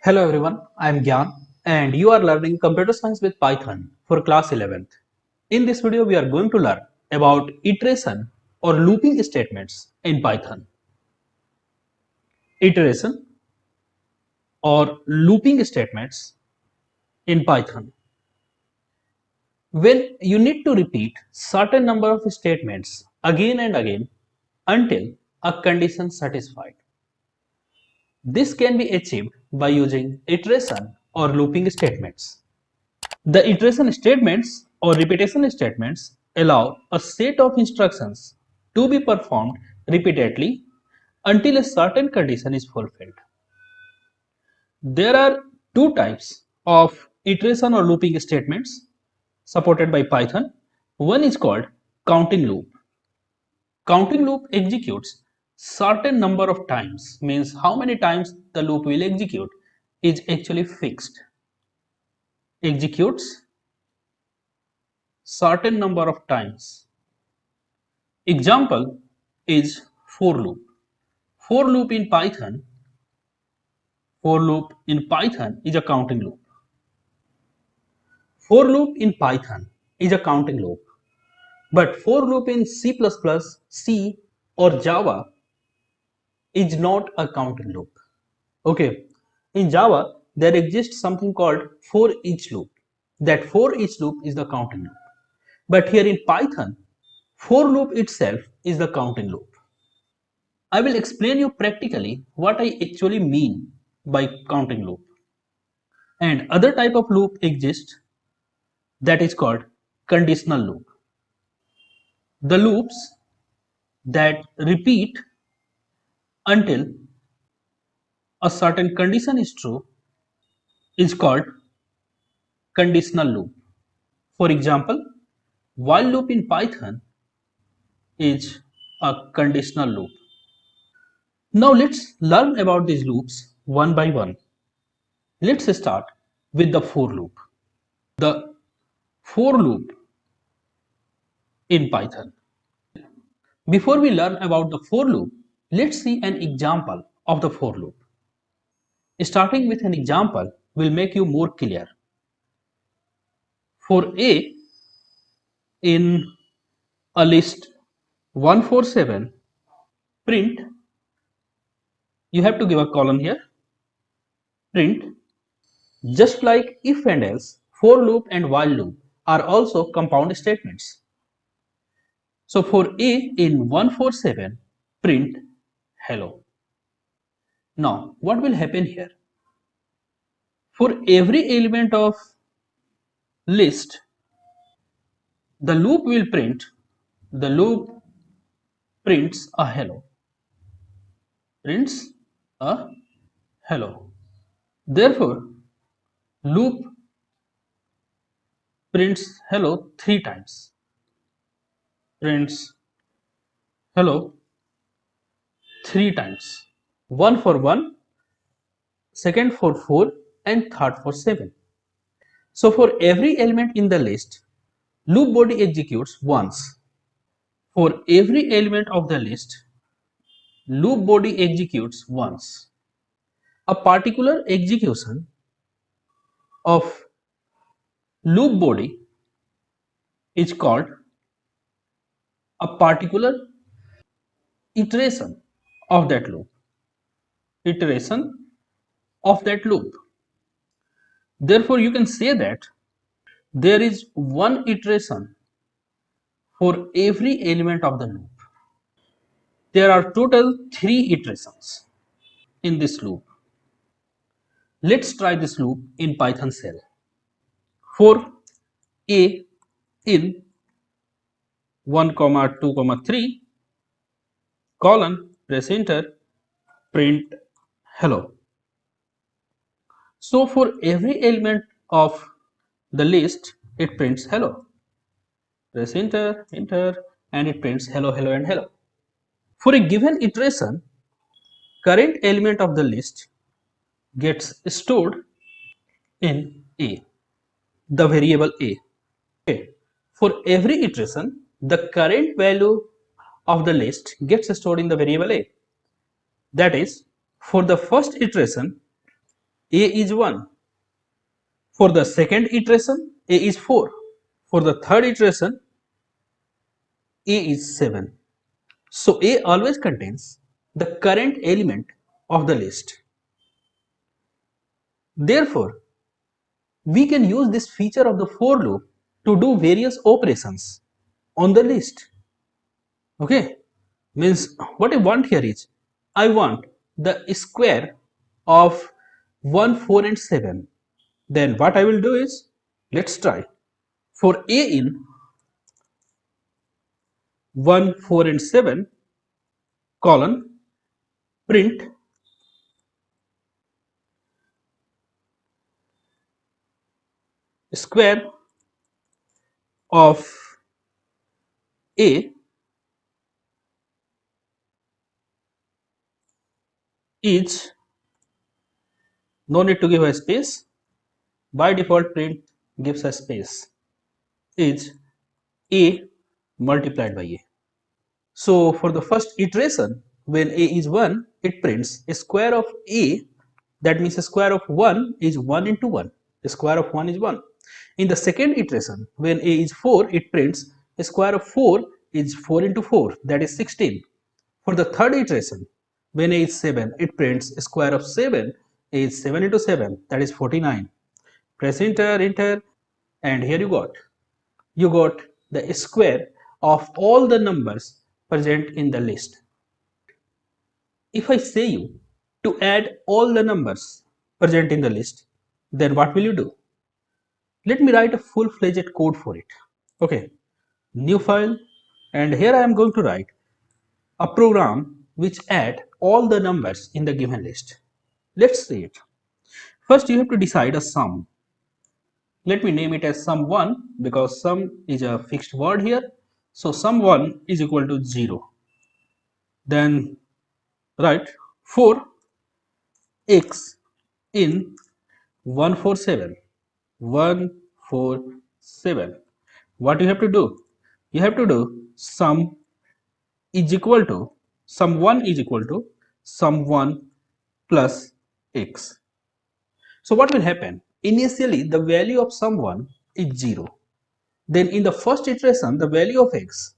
Hello everyone, I am Gyan and you are learning computer science with Python for class 11th. In this video we are going to learn about iteration or looping statements in Python. Iteration or looping statements in Python. When you need to repeat certain number of statements again and again until a condition satisfied. This can be achieved by using iteration or looping statements. The iteration statements or repetition statements allow a set of instructions to be performed repeatedly until a certain condition is fulfilled. There are two types of iteration or looping statements supported by Python. One is called counting loop. Counting loop executes certain number of times, means how many times the loop will execute is actually fixed. Executes certain number of times. Example is for loop. For loop in Python is a counting loop. For loop in Python is a counting loop. But for loop in C++, C or Java is not a counting loop. Okay. In Java, there exists something called for each loop. That for each loop is the counting loop. But here in Python, for loop itself is the counting loop. I will explain you practically what I actually mean by counting loop. And other type of loop exists that is called conditional loop. The loops that repeat until a certain condition is true is called conditional loop. For example, while loop in Python is a conditional loop. Now let's learn about these loops one by one. Let's start with the for loop. The for loop in Python. Before we learn about the for loop, let's see an example of the for loop. Starting with an example will make you more clear. For A in a list 147, print, you have to give a column here, print, just like if and else, for loop and while loop are also compound statements. So for A in 147, print hello. Now what will happen here? For every element of list, the loop prints a hello. Prints a hello. Therefore, loop prints hello 3 times. Prints hello 3 times. One for 1, second for 4 and third for 7. So for every element in the list, loop body executes once. For every element of the list, loop body executes once. A particular execution of loop body is called a particular iteration of that loop. Iteration of that loop. Therefore, you can say that there is one iteration for every element of the loop. There are total 3 iterations in this loop. Let's try this loop in Python shell. For A in 1, 2, 3, colon, press enter, print hello. So for every element of the list, it prints hello. Press enter, enter, and it prints hello, hello, and hello. For a given iteration, current element of the list gets stored in A, the variable A. Okay. For every iteration, the current value of the list gets stored in the variable A. That is, for the first iteration, A is 1. For the second iteration, A is 4. For the third iteration, A is 7. So A always contains the current element of the list. Therefore, we can use this feature of the for loop to do various operations on the list. Okay, means what I want here is I want the square of 1, 4 and 7. Then what I will do is, let's try. For A in 1, 4 and 7, colon, print square of A is, no need to give a space, by default print gives a space, is A multiplied by A. So for the first iteration, when A is 1, it prints a square of A, that means a square of 1 is 1 into 1, the square of 1 is 1. In the second iteration, when A is 4, it prints a square of 4 is 4 into 4, that is 16. For the third iteration, when A is 7, it prints a square of 7 is 7 into 7, that is 49. Press enter, and here you got the square of all the numbers present in the list. If I say you to add all the numbers present in the list, then what will you do? Let me write a full-fledged code for it. Okay, new file, and here I am going to write a program which add all the numbers in the given list. Let's see it. First, you have to decide a sum. Let me name it as sum1 because sum is a fixed word here. So sum1 is equal to 0. Then write for x in 147. 147. What you have to do? You have to do sum is equal to sum1 is equal to sum1 plus x. So what will happen? Initially, the value of sum1 is 0. Then in the first iteration, the value of x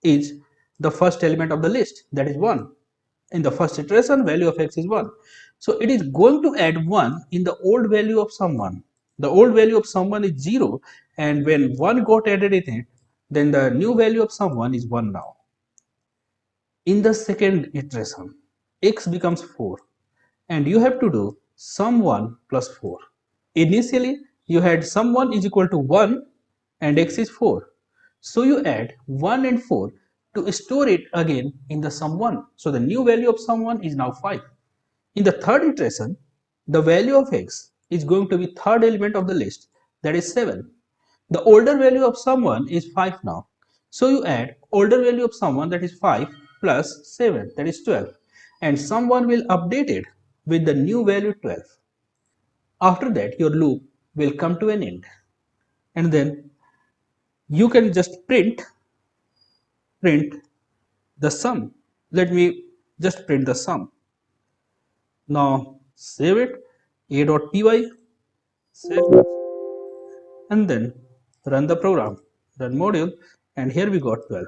is the first element of the list, that is 1. In the first iteration, value of x is 1. So it is going to add 1 in the old value of sum1. The old value of sum1 is 0, and when 1 got added in it, then the new value of sum1 is 1 now. In the second iteration, x becomes 4, and you have to do sum1 plus 4. Initially, you had sum1 is equal to 1 and x is 4. So you add 1 and 4 to store it again in the sum1. So the new value of sum1 is now 5. In the third iteration, the value of x is going to be third element of the list, that is 7. The older value of sum1 is 5 now. So you add older value of sum1, that is 5 plus 7, that is 12. And sum1 will update it with the new value 12. After that, your loop will come to an end, and then you can just print the sum. Let me just print the sum. Now save it, a.py, save, and then run the program, run module, and here we got 12.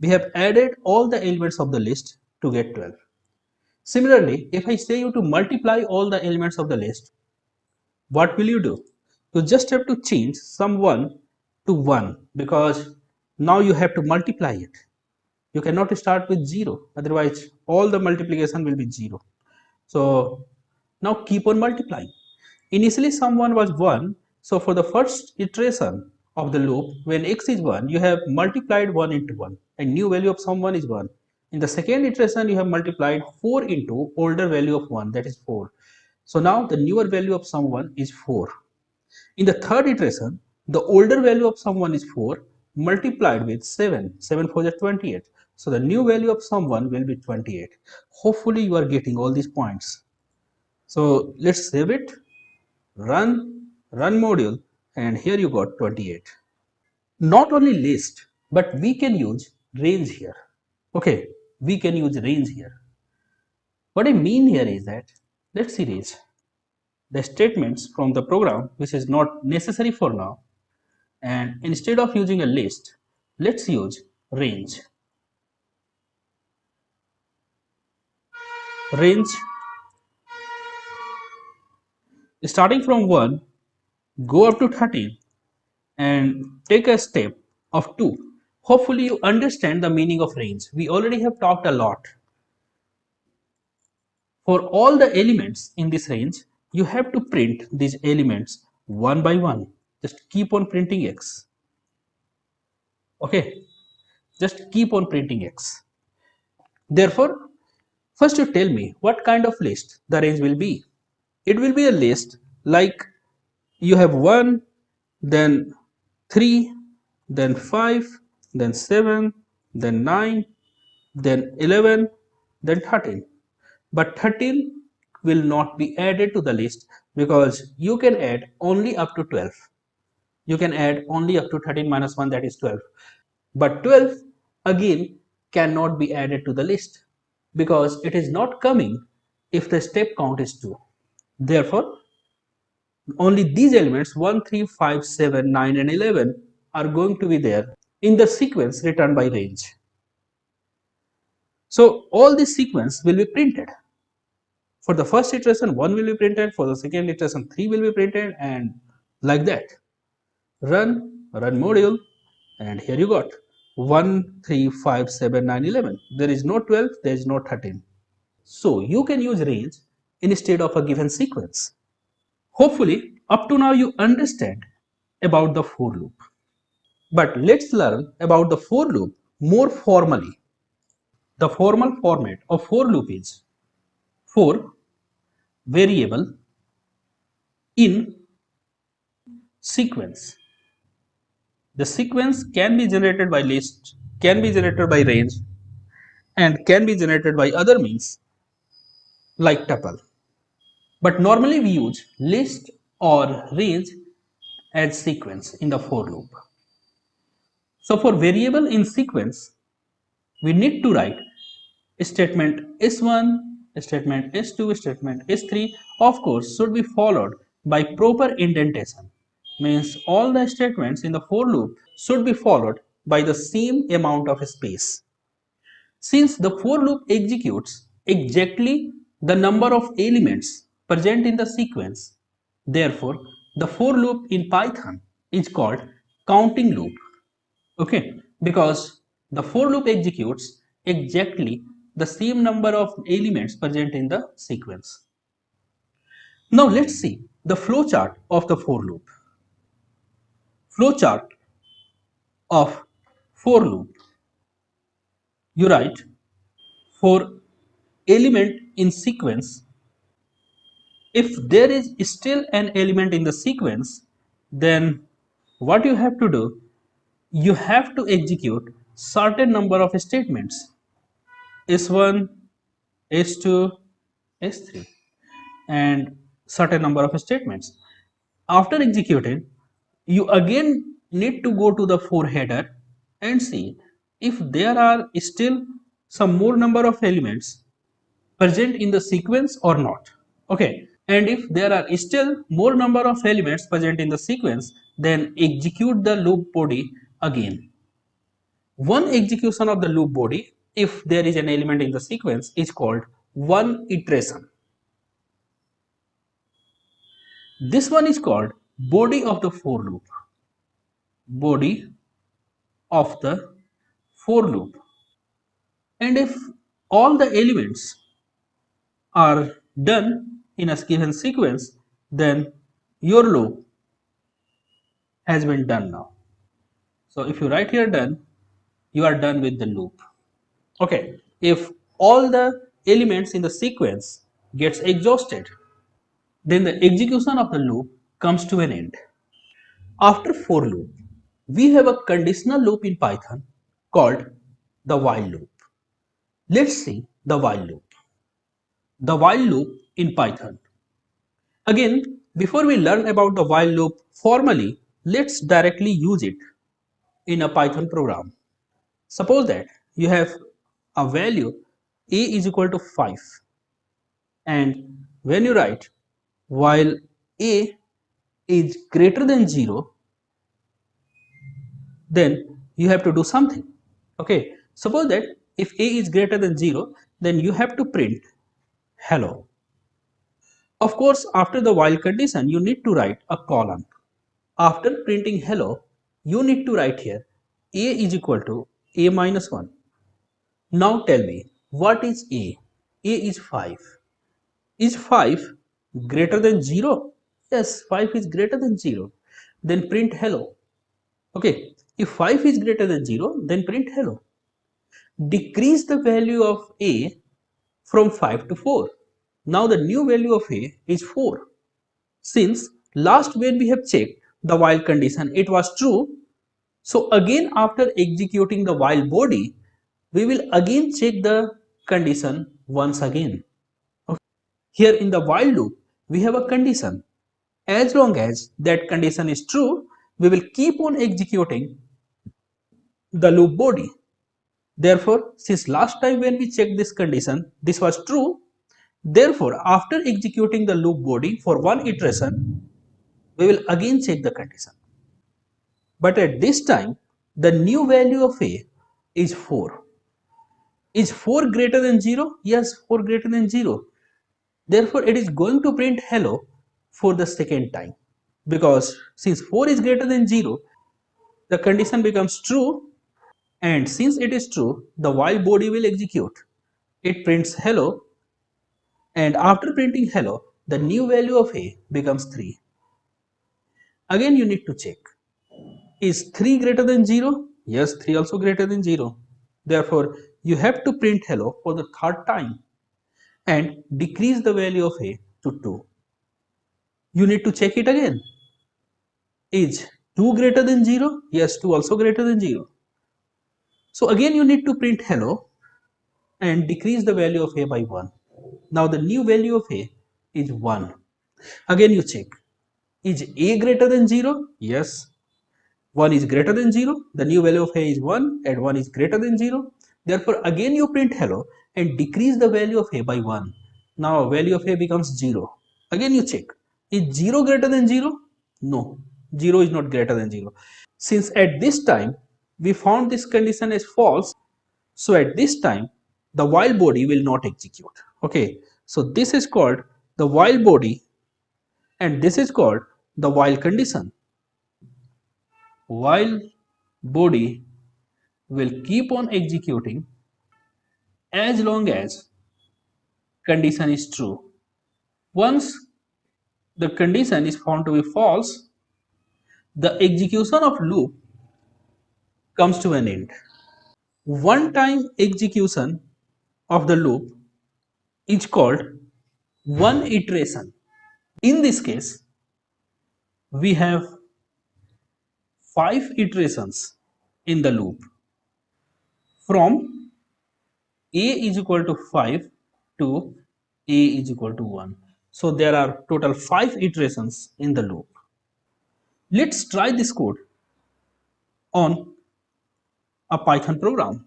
We have added all the elements of the list to get 12. Similarly, if I say you to multiply all the elements of the list, what will you do? You just have to change sum1 to 1 because now you have to multiply it. You cannot start with 0, otherwise all the multiplication will be 0. So now keep on multiplying. Initially sum1 was 1, so for the first iteration of the loop, when x is 1, you have multiplied 1 into 1, and new value of sum1 is 1. In the second iteration, you have multiplied 4 into older value of 1, that is 4. So now the newer value of sum1 is 4. In the third iteration, the older value of sum1 is 4 multiplied with 7. 7 4 is 28. So the new value of sum1 will be 28. Hopefully you are getting all these points. So let's save it, run module, and here you got 28. Not only list, but we can use range here. Okay, we can use range here. What I mean here is that, let's see range. the statements from the program which is not necessary for now, and instead of using a list, let's use range. Range starting from 1, go up to 13 and take a step of 2. Hopefully you understand the meaning of range. We already have talked a lot. For all the elements in this range, you have to print these elements one by one. Just keep on printing X. Okay, just keep on printing X. Therefore, first you tell me what kind of list the range will be. It will be a list like you have 1, then 3, then 5, then 7, then 9, then 11, then 13. But 13 will not be added to the list because you can add only up to 12. You can add only up to 13 minus 1, that is 12. But 12 again cannot be added to the list because it is not coming if the step count is 2. Therefore, only these elements 1, 3, 5, 7, 9 and 11 are going to be there in the sequence returned by range. So all this sequence will be printed. For the first iteration 1 will be printed, for the second iteration 3 will be printed, and like that. Run module, and here you got 1, 3, 5, 7, 9, 11. There is no 12, there is no 13. So you can use range instead of a given sequence. Hopefully up to now you understand about the for loop. But let's learn about the for loop more formally. The formal format of for loop is for variable in sequence. The sequence can be generated by list, can be generated by range, and can be generated by other means like tuple. But normally we use list or range as sequence in the for loop. So for variable in sequence, we need to write statement S1, statement S2, statement S3, of course, should be followed by proper indentation. Means all the statements in the for loop should be followed by the same amount of space. Since the for loop executes exactly the number of elements present in the sequence, therefore the for loop in Python is called counting loop. Okay, because the for loop executes exactly the same number of elements present in the sequence. Now let's see the flowchart of the for loop. Flowchart of for loop. You write for element in sequence. If there is still an element in the sequence, then what you have to do, you have to execute certain number of statements S1, S2, S3 and certain number of statements. After executing, you again need to go to the for header and see if there are still some more number of elements present in the sequence or not. Okay, and if there are still more number of elements present in the sequence, then execute the loop body again. One execution of the loop body, if there is an element in the sequence, is called one iteration. This one is called body of the for loop. Body of the for loop. And if all the elements are done in a given sequence, then your loop has been done now. So if you write here done, you are done with the loop. Okay, if all the elements in the sequence gets exhausted, then the execution of the loop comes to an end. After for loop, we have a conditional loop in Python called the while loop. Let's see the while loop. The while loop in Python. Again, before we learn about the while loop formally, let's directly use it in a Python program. Suppose that you have a value a is equal to 5, and when you write while a is greater than 0, then you have to do something. Okay, suppose that if a is greater than 0, then you have to print hello. Of course, after the while condition, you need to write a colon. After printing hello, you need to write here a is equal to a minus 1. Now tell me, what is a? A is 5. Is 5 greater than 0? Yes, 5 is greater than 0. Then print hello. Okay, if 5 is greater than 0, then print hello. Decrease the value of a from 5 to 4. Now the new value of a is 4. Since last when we have checked the while condition, it was true. So again, after executing the while body, we will again check the condition once again. Okay. Here in the while loop, we have a condition. As long as that condition is true, we will keep on executing the loop body. Therefore, since last time when we checked this condition, this was true. Therefore, after executing the loop body for one iteration, we will again check the condition. But at this time, the new value of a is 4. Is 4 greater than 0? Yes, 4 greater than 0. Therefore, it is going to print hello for the second time. Because since 4 is greater than 0, the condition becomes true. And since it is true, the while body will execute. It prints hello. And after printing hello, the new value of a becomes 3. Again, you need to check. Is 3 greater than 0? Yes, 3 also greater than 0. Therefore, you have to print hello for the third time and decrease the value of a to 2. You need to check it again. Is 2 greater than 0? Yes, 2 also greater than 0. So again, you need to print hello and decrease the value of a by 1. Now the new value of a is 1. Again, you check. Is a greater than 0? Yes. 1 is greater than 0. The new value of a is 1 and 1 is greater than 0. Therefore, again you print hello and decrease the value of a by 1. Now value of a becomes 0. Again you check. Is 0 greater than 0? No. 0 is not greater than 0. Since at this time we found this condition as false, so at this time the while body will not execute. Okay. So this is called the while body and this is called the while condition. While body will keep on executing as long as condition is true. Once the condition is found to be false, the execution of loop comes to an end. One time execution of the loop is called one iteration. In this case, we have 5 iterations in the loop from a is equal to 5 to a is equal to 1. So there are total 5 iterations in the loop. Let's try this code on a Python program.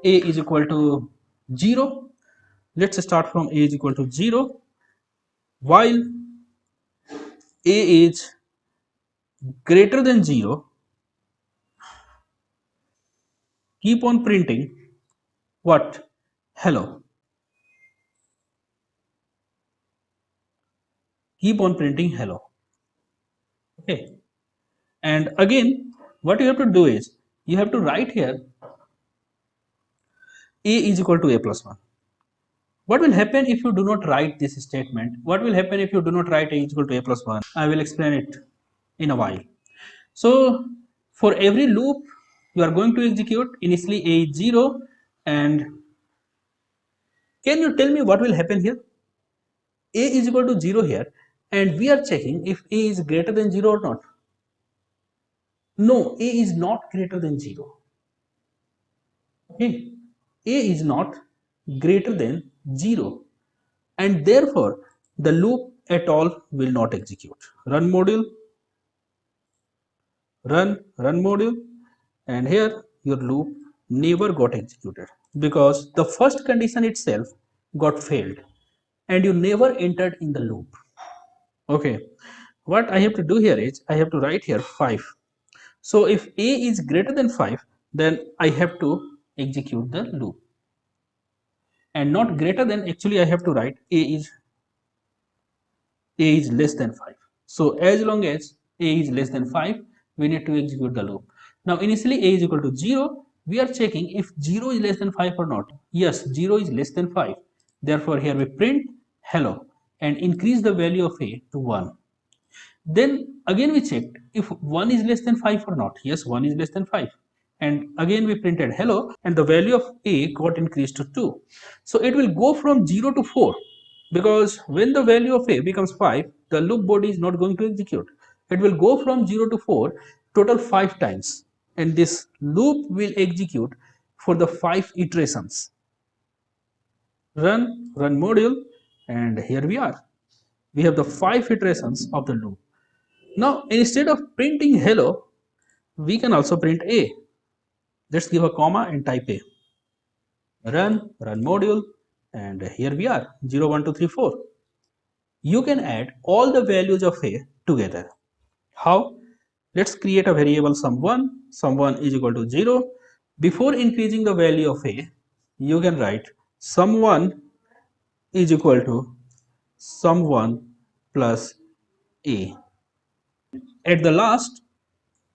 A is equal to 0. Let's start from a is equal to 0. While a is greater than 0, keep on printing what? Hello. Keep on printing hello. Okay. And again, what you have to do is, you have to write here a is equal to a plus 1. What will happen if you do not write this statement? What will happen if you do not write a is equal to a plus 1? I will explain it in a while. So for every loop you are going to execute, initially a is 0, and can you tell me what will happen here? A is equal to 0 here, and we are checking if a is greater than 0 or not. No, a is not greater than 0. Okay, a is not greater than 0, and therefore the loop at all will not execute. Run module, run module, and here your loop never got executed because the first condition itself got failed and you never entered in the loop. Okay, what I have to do here is I have to write here 5. So if a is greater than 5, then I have to execute the loop, and not greater than, actually I have to write a is less than 5. So as long as a is less than 5, we need to execute the loop. Now initially a is equal to 0. We are checking if 0 is less than 5 or not. Yes, 0 is less than 5. Therefore here we print hello and increase the value of a to 1. Then again we checked if 1 is less than 5 or not. Yes, 1 is less than 5. And again we printed hello and the value of a got increased to 2. So it will go from 0 to 4, because when the value of a becomes 5, the loop body is not going to execute. It will go from 0 to 4 total 5 times, and this loop will execute for the 5 iterations. Run module, and here we are. We have the 5 iterations of the loop. Now instead of printing hello, we can also print a. Let's give a comma and type a. Run module, and here we are, 0 1 2 3 4. You can add all the values of a together. How? Let's create a variable sum1 is equal to 0. Before increasing the value of a, you can write sum1 is equal to sum1 plus a. At the last,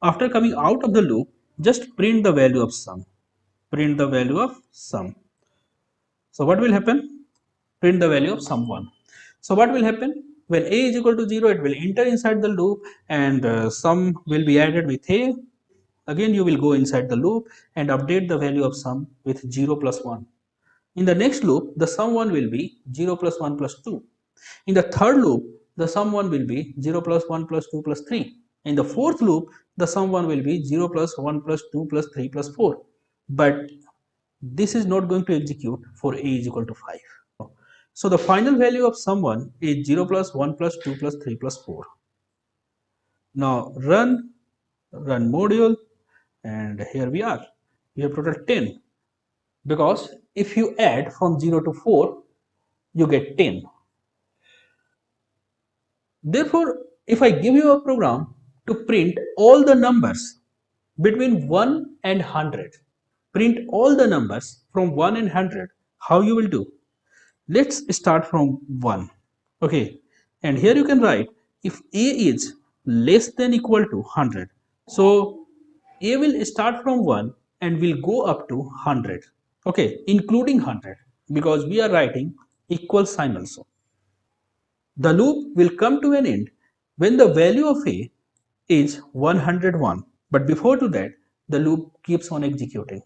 after coming out of the loop, just print the value of sum. Print the value of sum. So what will happen? Print the value of sum1. So what will happen? When a is equal to 0, it will enter inside the loop, and sum will be added with a. Again you will go inside the loop and update the value of sum with 0 plus 1. In the next loop, the sum1 will be 0 plus 1 plus 2. In the third loop, the sum1 will be 0 plus 1 plus 2 plus 3. In the fourth loop, the sum1 will be 0 plus 1 plus 2 plus 3 plus 4. But this is not going to execute for a is equal to 5. So the final value of sum1 is 0 plus 1 plus 2 plus 3 plus 4. Now run module, and here we are. We have total 10, because if you add from 0 to 4, you get 10. Therefore, if I give you a program to print all the numbers between 1 and 100, print all the numbers from 1 and 100, how you will do? Let's start from 1. Okay, and here you can write if a is less than equal to 100. So a will start from 1 and will go up to 100. Okay, including 100, because we are writing equal sign also. The loop will come to an end when the value of a is 101. But before to that, the loop keeps on executing.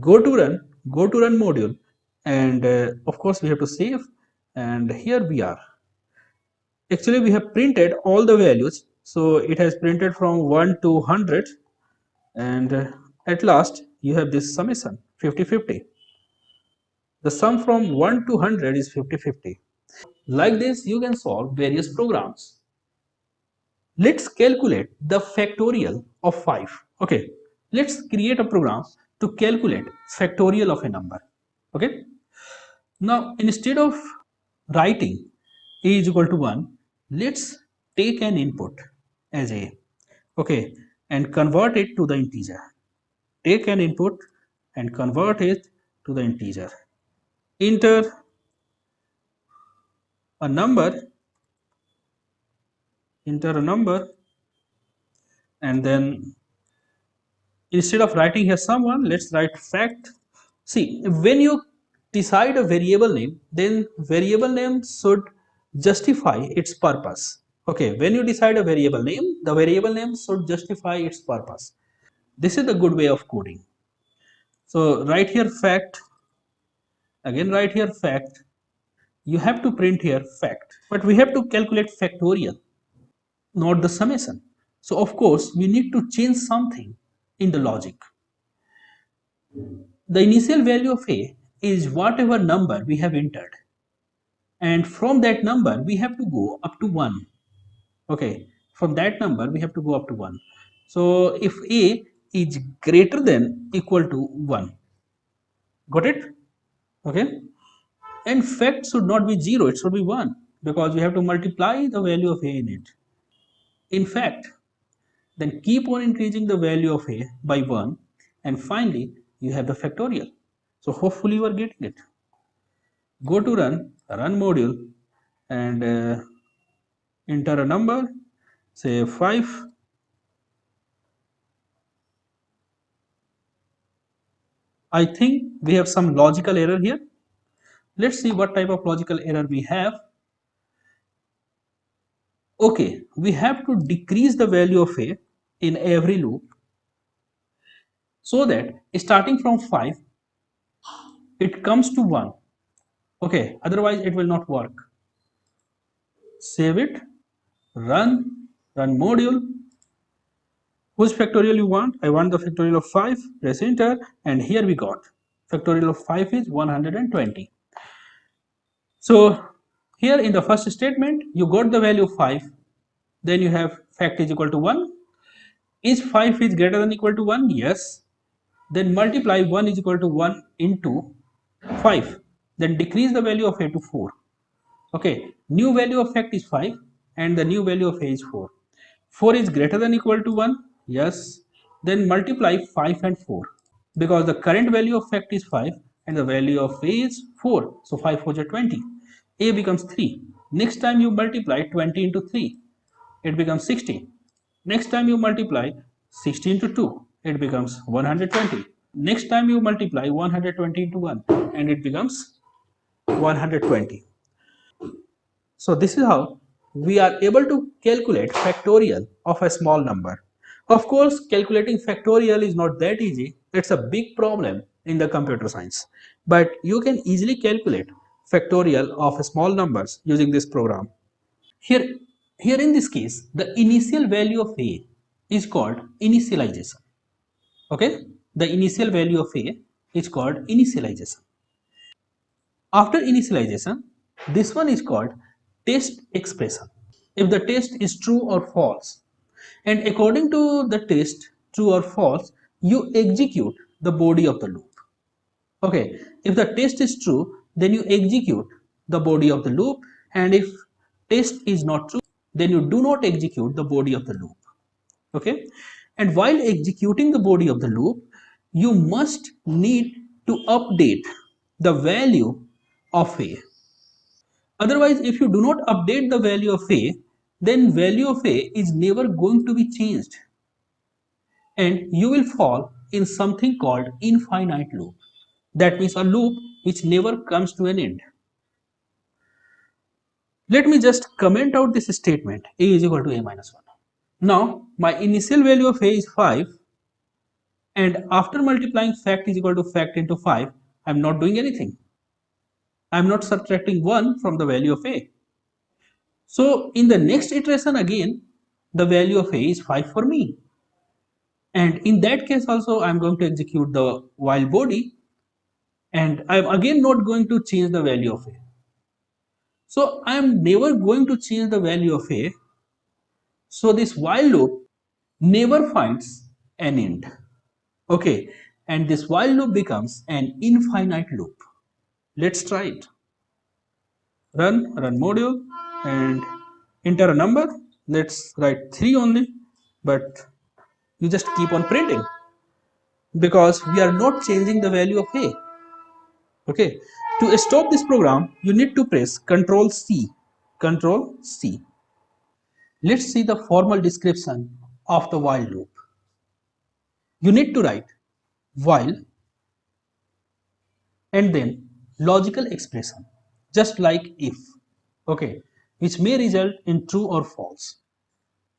Go to run module, and of course we have to save, and here we are. Actually we have printed all the values, so it has printed from 1 to 100, and at last you have this summation 50-50. The sum from 1 to 100 is 50-50. Like this you can solve various programs. Let's calculate the factorial of 5. Okay, let's create a program to calculate factorial of a number. Okay, now instead of writing a is equal to 1, let's take an input as a. Okay, and convert it to the integer. Take an input and convert it to the integer. Enter a number, and then instead of writing here sum1, let's write fact. See, when you decide a variable name, then variable name should justify its purpose. Okay, when you decide a variable name, the variable name should justify its purpose. This is the good way of coding. So write here fact, again write here fact. You have to print here fact, but we have to calculate factorial, not the summation. So of course we need to change something in the logic. The initial value of a is whatever number we have entered, and from that number we have to go up to 1. Okay, from that number we have to go up to 1. So if a is greater than equal to 1, got it? Okay, and fact should not be 0, it should be 1. because we have to multiply the value of a in it. In fact, then keep on increasing the value of a by 1 and finally you have the factorial. So hopefully you are getting it. Go to run module and enter a number, say 5. I think we have some logical error here. Let's see what type of logical error we have. Okay, we have to decrease the value of a in every loop so that starting from 5 it comes to 1. Okay, otherwise it will not work. Save it, run module. Whose factorial you want? I want the factorial of 5. Press enter and here we got factorial of 5 is 120. So here in the first statement you got the value of 5, then you have fact is equal to 1. Is 5 is greater than equal to 1? Yes. Then multiply 1 is equal to 1 into 5. Then decrease the value of a to 4. Okay, new value of fact is 5 and the new value of a is 4. 4 is greater than equal to 1? Yes. Then multiply 5 and 4 because the current value of fact is 5 and the value of a is 4. So 5 4 is 20. A becomes 3. Next time you multiply 20 into 3, it becomes 60. Next time you multiply 60 into 2, it becomes 120. Next time you multiply 120 into 1 and it becomes 120. So this is how we are able to calculate factorial of a small number. Of course, calculating factorial is not that easy. It's a big problem in the computer science. But you can easily calculate factorial of small numbers using this program. Here in this case, the initial value of a is called initialization. Okay, the initial value of a is called initialization. After initialization, this one is called test expression. If the test is true or false, and according to the test, true or false, you execute the body of the loop. Okay, if the test is true, then you execute the body of the loop, and if test is not true, then you do not execute the body of the loop. Okay, and while executing the body of the loop, you must need to update the value of a. Otherwise, if you do not update the value of a, then value of a is never going to be changed and you will fall in something called infinite loop. That means a loop which never comes to an end. Let me just comment out this statement: a is equal to a minus 1. Now my initial value of a is 5 and after multiplying fact is equal to fact into 5, I am not doing anything. I am not subtracting 1 from the value of a. So in the next iteration again, the value of a is 5 for me. And in that case also I am going to execute the while body and I am again not going to change the value of a. So I am never going to change the value of a. So this while loop never finds an end. Okay, and this while loop becomes an infinite loop. Let's try it. Run module and enter a number. Let's write 3 only, but you just keep on printing because we are not changing the value of a. Okay, to stop this program you need to press Ctrl C. Let's see the formal description of the while loop. You need to write while and then logical expression just like if, okay, which may result in true or false.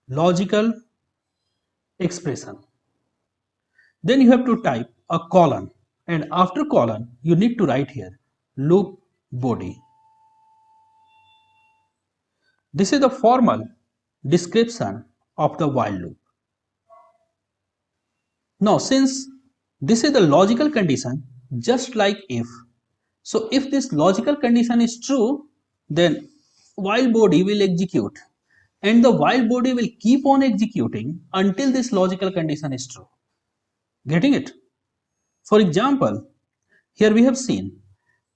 Logical expression. Then you have to type a colon and after colon you need to write here loop body. This is the formal description of the while loop. Now since this is the logical condition just like if, so if this logical condition is true, then while body will execute and the while body will keep on executing until this logical condition is true. Getting it? For example, here we have seen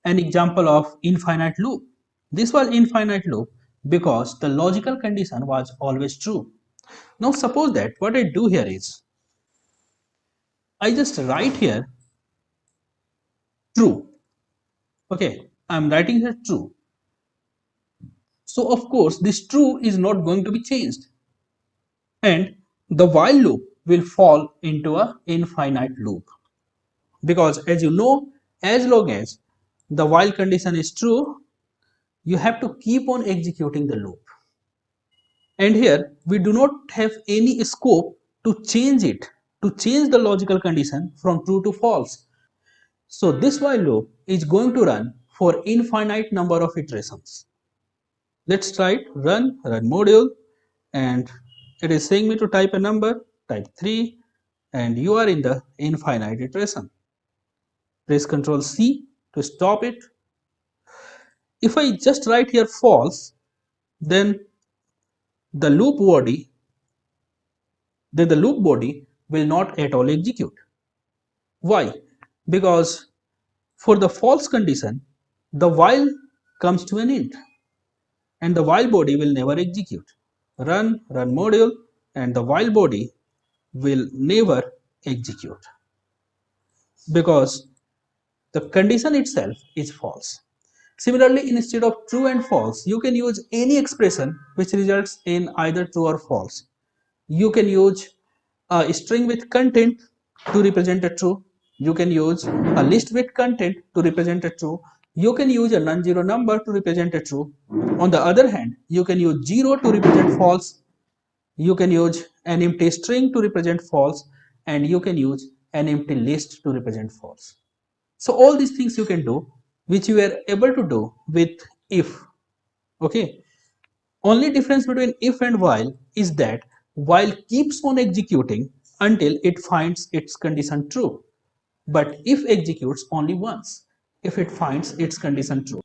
an example of infinite loop. This was infinite loop because the logical condition was always true. Now suppose that what I do here is I just write here true. Okay, I'm writing here true. So of course this true is not going to be changed, and the while loop will fall into a infinite loop, because as you know, as long as the while condition is true, you have to keep on executing the loop. And here we do not have any scope to change it, to change the logical condition from true to false. So this while loop is going to run for infinite number of iterations. Let's try it. Run module, and it is saying me to type a number, type 3, and you are in the infinite iteration. Press Ctrl C to stop it. If I just write here false, then the loop body will not at all execute. Why? Because for the false condition, the while comes to an end and the while body will never execute. Run module, and the while body will never execute because the condition itself is false. Similarly, instead of true and false, you can use any expression which results in either true or false. You can use a string with content to represent a true. You can use a list with content to represent a true. You can use a non-zero number to represent a true. On the other hand, you can use 0 to represent false. You can use an empty string to represent false, and you can use an empty list to represent false. So all these things you can do, which you were able to do with if. Okay. Only difference between if and while is that while keeps on executing until it finds its condition true, but if executes only once if it finds its condition true.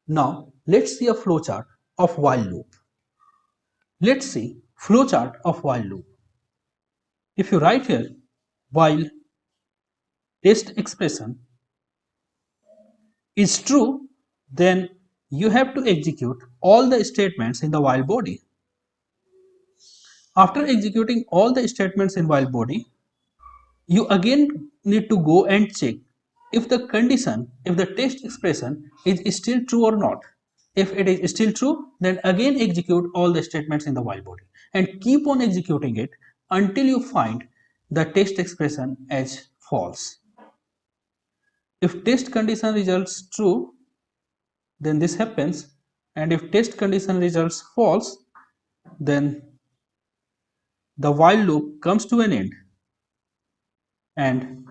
Now let's see a flowchart of while loop. Let's see flowchart of while loop. If you write here while test expression is true, then you have to execute all the statements in the while body. After executing all the statements in while body, you again need to go and check if the condition, if the test expression is still true or not. If it is still true, then again execute all the statements in the while body and keep on executing it until you find the test expression as false. If test condition results true, then this happens, and if test condition results false, then the while loop comes to an end and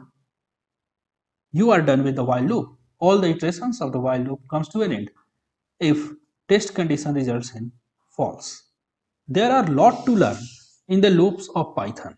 you are done with the while loop. All the iterations of the while loop comes to an end if test condition results in false. There are a lot to learn in the loops of Python.